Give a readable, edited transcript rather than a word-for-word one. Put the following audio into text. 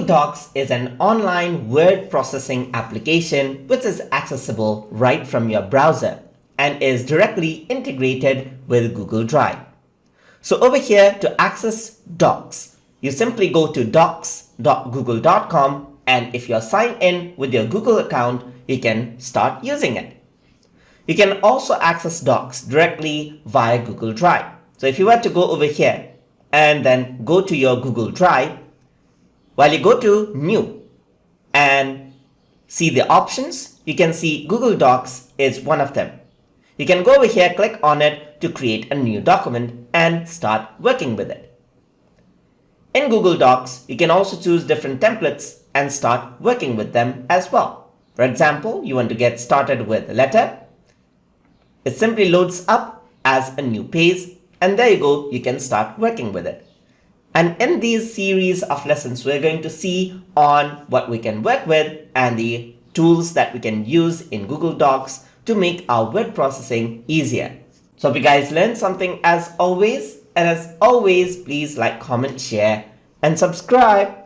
Google Docs is an online word processing application which is accessible right from your browser and is directly integrated with Google Drive. So over here, to access Docs, you simply go to docs.google.com, and if you're signed in with your Google account, you can start using it. You can also access Docs directly via Google Drive. So if you were to go over here and then go to your Google Drive, while you go to New and see the options, you can see Google Docs is one of them. You can go over here, click on it to create a new document and start working with it. In Google Docs, you can also choose different templates and start working with them as well. For example, you want to get started with a letter. It simply loads up as a new page, and there you go, you can start working with it. And in these series of lessons, we're going to see on what we can work with and the tools that we can use in Google Docs to make our word processing easier. So hope you guys learned something as always. And as always, please like, comment, share, and subscribe.